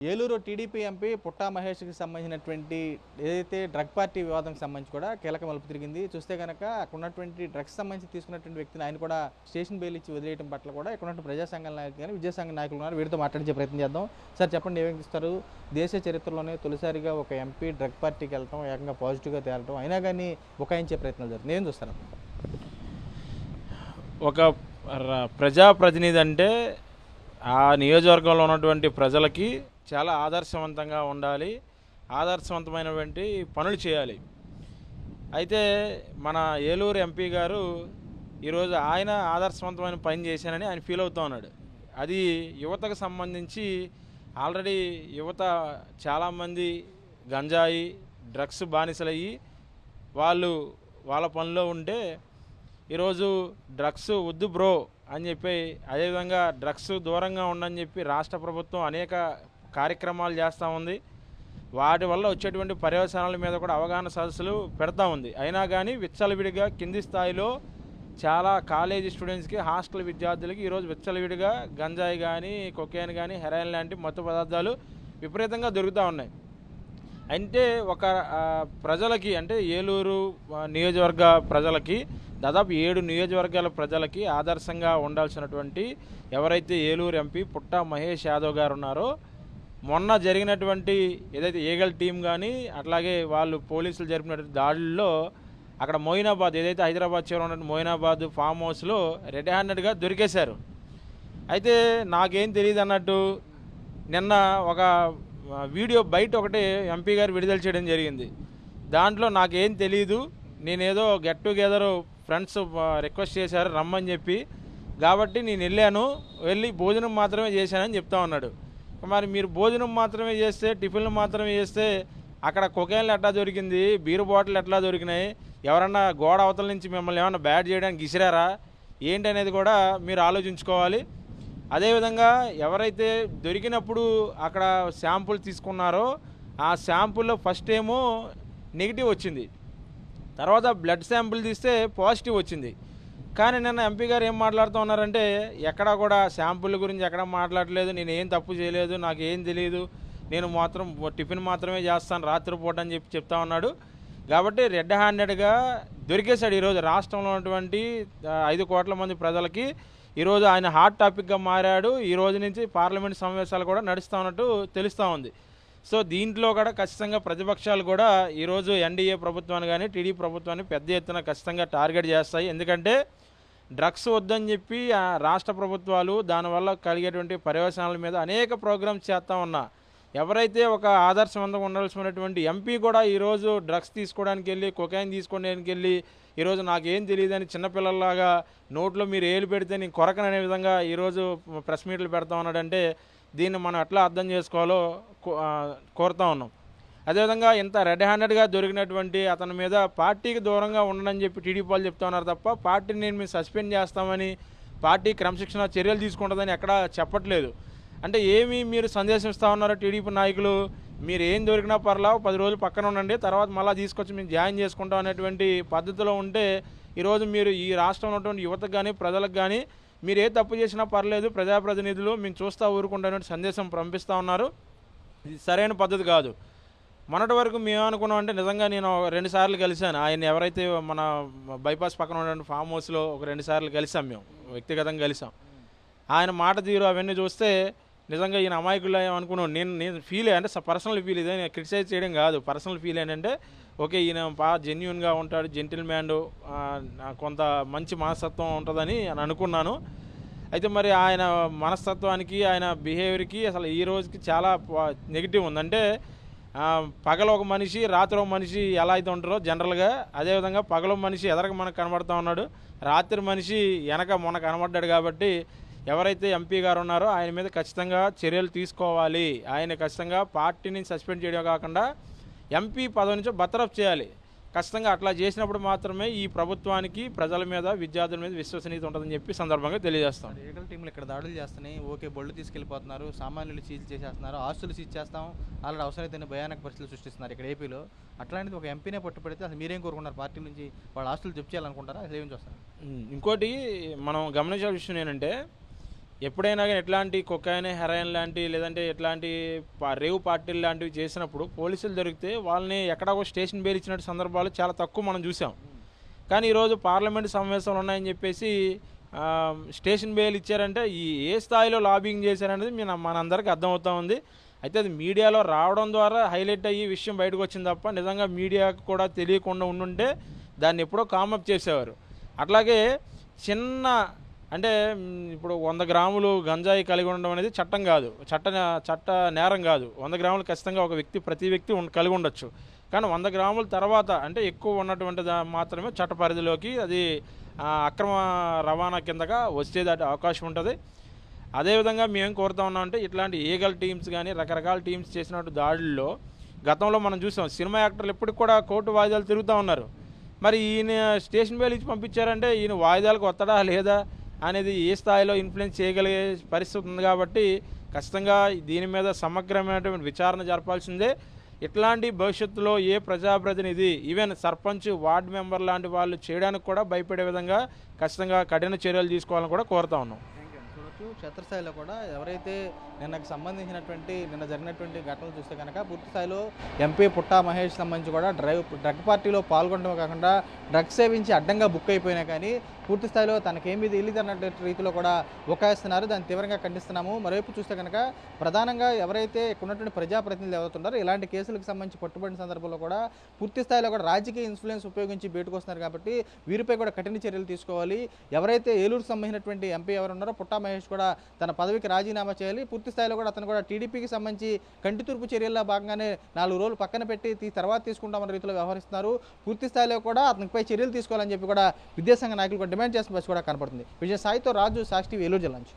Eluru TDP MP పుట్టా మహేష్కి సంబంధించినటువంటి ఏదైతే drug party వివాదంకి సంబంధించి కూడా కీలక మలుపు తిరిగింది. చూస్తే కనుక అక్కడ ఉన్నటువంటి డ్రగ్స్ సంబంధించి తీసుకున్నటువంటి వ్యక్తిని ఆయన కూడా స్టేషన్ బెయిల్ ఇచ్చి వదిలేయడం పట్ల కూడా ఇక్కడ ఉన్నటువంటి ప్రజా సంఘాల నాయకులు కానీ విద్యాసంఘ నాయకులు ఉన్నారు. వీరితో మాట్లాడించే ప్రయత్నం చేద్దాం. సార్ చెప్పండి, ఏమేమి ఇస్తారు? దేశ చరిత్రలోనే తొలిసారిగా ఒక ఎంపీ డ్రగ్ పార్టీకి వెళ్ళటం, ఏకంగా పాజిటివ్గా తేలటం, అయినా కానీ బుకాయించే ప్రయత్నాలు జరుగుతుంది. ఏం చూస్తారు? ఒక ప్రజాప్రతినిధి అంటే ఆ నియోజకవర్గంలో ఉన్నటువంటి ప్రజలకి చాలా ఆదర్శవంతంగా ఉండాలి, ఆదర్శవంతమైనటువంటి పనులు చేయాలి. అయితే మన ఏలూరు ఎంపీ గారు ఈరోజు ఆయన ఆదర్శవంతమైన పని చేశానని ఆయన ఫీల్ అవుతూ ఉన్నాడు. అది యువతకు సంబంధించి ఆల్రెడీ యువత చాలామంది గంజాయి డ్రగ్స్ బానిసలయ్యి వాళ్ళ పనిలో ఉంటే ఈరోజు డ్రగ్స్ వద్దు బ్రో అని చెప్పి, అదేవిధంగా డ్రగ్స్ దూరంగా ఉండని చెప్పి రాష్ట్ర ప్రభుత్వం అనేక కార్యక్రమాలు చేస్తూ ఉంది. వాటి వల్ల వచ్చేటువంటి పర్యవసానాల మీద కూడా అవగాహన సదస్సులు పెడతా ఉంది. అయినా కానీ విచ్చలవిడిగా కింది స్థాయిలో చాలా కాలేజీ స్టూడెంట్స్కి, హాస్టల్ విద్యార్థులకి ఈరోజు విచ్చలవిడిగా గంజాయి కానీ, కొకేన్ కానీ, హెరాయిన్ లాంటి మత్తు పదార్థాలు విపరీతంగా దొరుకుతూ ఉన్నాయి. అంటే ఒక ప్రజలకి, అంటే ఏలూరు నియోజకవర్గ ప్రజలకి, దాదాపు 7 నియోజకవర్గాల ప్రజలకి ఆదర్శంగా ఉండాల్సినటువంటి ఎవరైతే ఏలూరు ఎంపీ పుట్టా మహేష్ యాదవ్ గారు ఉన్నారో, మొన్న జరిగినటువంటి ఏదైతే ఈగల్ టీం కానీ అట్లాగే వాళ్ళు పోలీసులు జరిపినటువంటి దాడుల్లో అక్కడ మొయినాబాద్, ఏదైతే హైదరాబాద్ చివర ఉన్నటువంటి మొయినాబాద్ ఫామ్ హౌస్లో రెడ్ హ్యాండెడ్గా దొరికేశారు. అయితే నాకేం తెలియదు అన్నట్టు నిన్న ఒక వీడియో బయట ఒకటి ఎంపీ గారు విడుదల చేయడం జరిగింది. దాంట్లో నాకేం తెలియదు, నేనేదో గెట్ టుగెదర్ ఫ్రెండ్స్ రిక్వెస్ట్ చేశారు రమ్మని చెప్పి, కాబట్టి నేను వెళ్ళి భోజనం మాత్రమే చేశానని చెప్తా ఉన్నాడు. మరి మీరు భోజనం మాత్రమే చేస్తే, టిఫిన్లు మాత్రమే చేస్తే అక్కడ కొకేన్లు ఎట్లా దొరికింది, బీరు బాటిల్ ఎట్లా దొరికినాయి, ఎవరన్నా గోడ అవతల నుంచి మిమ్మల్ని ఏమన్నా బ్యాడ్ చేయడానికి ఇసిరారా ఏంటి అనేది కూడా మీరు ఆలోచించుకోవాలి. అదేవిధంగా ఎవరైతే దొరికినప్పుడు అక్కడ శాంపుల్ తీసుకున్నారో ఆ శాంపుల్లో ఫస్ట్ ఏమో నెగిటివ్ వచ్చింది, తర్వాత బ్లడ్ శాంపుల్ తీస్తే పాజిటివ్ వచ్చింది. కానీ నిన్న ఎంపీ గారు ఏం మాట్లాడుతూ ఉన్నారంటే, ఎక్కడా కూడా శాంపుల్ గురించి ఎక్కడ మాట్లాడలేదు, నేను ఏం తప్పు చేయలేదు, నాకు ఏం తెలియదు, నేను మాత్రం టిఫిన్ మాత్రమే చేస్తాను రాత్రిపూట అని చెప్పి చెప్తా ఉన్నాడు. కాబట్టి రెడ్ హ్యాండెడ్గా దొరికేశాడు. ఈరోజు రాష్ట్రంలో ఉన్నటువంటి 5 కోట్ల మంది ప్రజలకి ఈరోజు ఆయన హాట్ టాపిక్గా మారాడు. ఈ రోజు నుంచి పార్లమెంట్ సమావేశాలు కూడా నడుస్తూ ఉన్నట్టు తెలుస్తూ ఉంది. సో దీంట్లో కూడా ఖచ్చితంగా ప్రతిపక్షాలు కూడా ఈరోజు ఎన్డీఏ ప్రభుత్వాన్ని కానీ టీడీపీ ప్రభుత్వాన్ని పెద్ద ఎత్తున ఖచ్చితంగా టార్గెట్ చేస్తాయి. ఎందుకంటే డ్రగ్స్ వద్దని చెప్పి రాష్ట్ర ప్రభుత్వాలు దానివల్ల కలిగేటువంటి పర్యవసానాల మీద అనేక ప్రోగ్రామ్స్ చేస్తూ ఉన్నా, ఎవరైతే ఒక ఆదర్శవంతంగా ఉండాల్సినటువంటి ఎంపీ కూడా ఈరోజు డ్రగ్స్ తీసుకోవడానికి వెళ్ళి, కొకైన్ తీసుకోవడానికి వెళ్ళి ఈరోజు నాకేం తెలియదని చిన్నపిల్లల్లాగా నోట్లో మీరు ఏలు పెడితే నేను కొరకననే విధంగా ఈరోజు ప్రెస్ మీట్లు పెడతా ఉన్నాడంటే దీన్ని మనం ఎట్లా అర్థం చేసుకోవాలో కోరుతా ఉన్నాం. అదేవిధంగా ఇంత రెడ్ హ్యాండెడ్గా దొరికినటువంటి అతని మీద పార్టీకి దూరంగా ఉండనని చెప్పి టీడీపీ వాళ్ళు చెప్తా ఉన్నారు తప్ప, పార్టీని నేను మేము సస్పెండ్ చేస్తామని, పార్టీ క్రమశిక్షణ చర్యలు తీసుకుంటుందని ఎక్కడా చెప్పట్లేదు. అంటే ఏమి మీరు సందేశం ఇస్తూ ఉన్నారో టీడీపీ నాయకులు, మీరు ఏం దొరికినా పర్లా 10 రోజులు పక్కన ఉండండి, తర్వాత మళ్ళీ తీసుకొచ్చి మేము జాయిన్ చేసుకుంటాం అనేటువంటి పద్ధతిలో ఉంటే ఈరోజు మీరు ఈ రాష్ట్రంలో ఉన్నటువంటి యువతకు కానీ ప్రజలకు కానీ మీరు ఏ తప్పు చేసినా పర్లేదు, ప్రజాప్రతినిధులు మేము చూస్తూ ఊరుకుంటామనే సందేశం పంపిస్తూ ఉన్నారు. ఇది సరైన పద్ధతి కాదు. మొన్నటి వరకు మేము అనుకున్నామంటే, నిజంగా నేను 2 సార్లు కలిశాను ఆయన, ఎవరైతే మన బైపాస్ పక్కన ఉన్నటువంటి ఫామ్ హౌస్లో ఒక 2 సార్లు కలిసాం, మేము వ్యక్తిగతంగా కలిసాం. ఆయన మాట తీరు అవన్నీ చూస్తే నిజంగా ఈయన అమాయకులు అనుకున్నాను. నేను ఫీల్ అంటే పర్సనల్ ఫీల్, ఇదే నేను క్రిటిసైజ్ చేయడం కాదు, పర్సనల్ ఫీల్ ఏంటంటే ఓకే ఈయన జెన్యూన్గా ఉంటాడు, జెంటిల్ మ్యాన్, కొంత మంచి మనస్తత్వం ఉంటుందని అనుకున్నాను. అయితే మరి ఆయన మనస్తత్వానికి, ఆయన బిహేవియర్కి అసలు ఈ రోజుకి చాలా నెగిటివ్ ఉంది. అంటే పగలు ఒక మనిషి, రాత్రి ఒక మనిషి ఎలా అయితే ఉంటారో జనరల్గా, అదేవిధంగా పగలు మనిషి ఎదరకు మనకు కనబడుతూ ఉన్నాడు, రాత్రి మనిషి వెనక మొన్న కనబడ్డాడు. కాబట్టి ఎవరైతే ఎంపీ గారు ఉన్నారో ఆయన మీద ఖచ్చితంగా చర్యలు తీసుకోవాలి. ఆయన ఖచ్చితంగా పార్టీని సస్పెండ్ చేయడం కాకుండా ఎంపీ పదవి నుంచి బర్తరఫ్ చేయాలి. ఖచ్చితంగా అట్లా చేసినప్పుడు మాత్రమే ఈ ప్రభుత్వానికి, ప్రజల మీద, విద్యార్థుల మీద విశ్వసనీయత ఉంటుందని చెప్పి సందర్భంగా తెలియజేస్తాం. ఈగల్ టీంలు ఇక్కడ దాడులు చేస్తున్నాయి, ఓకే బొళ్ళు తీసుకెళ్ళిపోతున్నారు, సామాన్యులు సీజ్ చేసేస్తున్నారు, ఆస్తులు సీజ్ చేస్తాం, అలాంటి అవసరమైతే భయానక పరిస్థితులు సృష్టిస్తున్నారు ఇక్కడ ఏపీలో. అట్లాంటిది ఒక ఎంపీనే పట్టుపడితే అసలు మీరేం కోరుకున్నారు? పార్టీ నుంచి వాళ్ళ ఆస్తులు జప్తు చేయాలనుకుంటారా? అసలు ఏం చూస్తారు? ఇంకోటి మనం గమనించాల్సిన విషయం ఏంటంటే, ఎప్పుడైనా కానీ ఎట్లాంటి కొకాయిన్ హెరాయిన్ లాంటి లేదంటే ఎట్లాంటి రేవ్ పార్టీలు లాంటివి చేసినప్పుడు పోలీసులు దొరికితే వాళ్ళని ఎక్కడో స్టేషన్ బెయిల్ ఇచ్చినట్టు సందర్భాలు చాలా తక్కువ మనం చూసాం. కానీ ఈరోజు పార్లమెంటు సమావేశాలు ఉన్నాయని చెప్పేసి స్టేషన్ బెయిల్ ఇచ్చారంటే ఏ స్థాయిలో లాబింగ్ చేశారనేది మనందరికీ అర్థమవుతా ఉంది. అయితే అది మీడియాలో రావడం ద్వారా హైలైట్ అయ్యి విషయం బయటకు వచ్చింది తప్ప నిజంగా మీడియాకు కూడా తెలియకుండా ఉండుంటే దాన్ని ఎప్పుడో కామప్ చేసేవారు. అట్లాగే చిన్న అంటే ఇప్పుడు 100 గ్రాములు గంజాయి కలిగి ఉండడం అనేది చట్టం కాదు, చట్ట నేరం కాదు. 100 గ్రాములు ఖచ్చితంగా ఒక వ్యక్తి ప్రతి వ్యక్తి కలిగి ఉండొచ్చు. కానీ 100 గ్రాముల తర్వాత అంటే ఎక్కువ ఉన్నటువంటి మాత్రమే చట్ట పరిధిలోకి అది అక్రమ రవాణా కిందగా వచ్చేది అవకాశం ఉంటుంది. అదేవిధంగా మేము కోరుతా ఉన్నామంటే ఇట్లాంటి ఈగల్ టీమ్స్ కానీ రకరకాల టీమ్స్ చేసినట్టు దాడుల్లో గతంలో మనం చూసాం. సినిమా యాక్టర్లు ఎప్పటికి కూడా కోర్టు వాయిదాలు తిరుగుతూ ఉన్నారు. మరి ఈయన స్టేషన్ బెయిల్ ఇచ్చి పంపించారంటే ఈయన వాయిదాలకు వస్తాడా లేదా అనేది ఏ స్థాయిలో ఇన్ఫ్లుయెన్స్ చేయగలిగే పరిస్థితి ఉంది. కాబట్టి ఖచ్చితంగా దీని మీద సమగ్రమైనటువంటి విచారణ జరపాల్సిందే. ఇట్లాంటి భవిష్యత్తులో ఏ ప్రజాప్రతినిధి ఈవెన్ సర్పంచ్ వార్డు మెంబర్ లాంటి వాళ్ళు చేయడానికి కూడా భయపడే విధంగా ఖచ్చితంగా కఠిన చర్యలు తీసుకోవాలని కూడా కోరుతా ఉన్నాం. చూడొచ్చు క్షేత్రస్థాయిలో కూడా ఎవరైతే నిన్న జరిగినటువంటి ఘటనలు చూస్తే కనుక పూర్తి స్థాయిలో ఎంపీ పుట్టా మహేష్ సంబంధించి కూడా డ్రగ్ పార్టీలో పాల్గొనడమే కాకుండా డ్రగ్స్ సేవించి అడ్డంగా బుక్ అయిపోయినా కానీ పూర్తి స్థాయిలో తనకేమీ తెలియదు అన్నటువంటి రీతిలో కూడా బుకాయిస్తున్నారు. దాన్ని తీవ్రంగా ఖండిస్తున్నాము. మరోవైపు చూస్తే కనుక ప్రధానంగా ఎవరైతే ఇక్కడ ఉన్నటువంటి ప్రజాప్రతినిధులు ఎవరుతున్నారో ఇలాంటి కేసులకు సంబంధించి పట్టుబడిన సందర్భంలో కూడా పూర్తి స్థాయిలో కూడా రాజకీయ ఇన్ఫ్లుయెన్స్ ఉపయోగించి బయటకు వస్తున్నారు. కాబట్టి వీరిపై కూడా కఠిన చర్యలు తీసుకోవాలి. ఎవరైతే ఏలూరు సంబంధించినటువంటి ఎంపీ ఎవరు ఉన్నారో పుట్టా మహేష్ కూడా తన పదవికి రాజీనామా చేయాలి. పూర్తి స్థాయిలో కూడా అతను కూడా టీడీపీకి సంబంధించి కంటి తూర్పు చర్యల్లో భాగంగానే 4 రోజులు పక్కన పెట్టి తర్వాత తీసుకుంటామన్న రీతిలో వ్యవహరిస్తున్నారు. పూర్తి స్థాయిలో కూడా అతనిపై చర్యలు తీసుకోవాలని చెప్పి కూడా విద్యాసంఘ నాయకులు కూడా డిమాండ్ చేసిన బస్సు కూడా కనపడుతుంది. విజయ సాయితో రాజు, సాక్షి టీవీ, ఏలూరు జిల్లా నుంచి.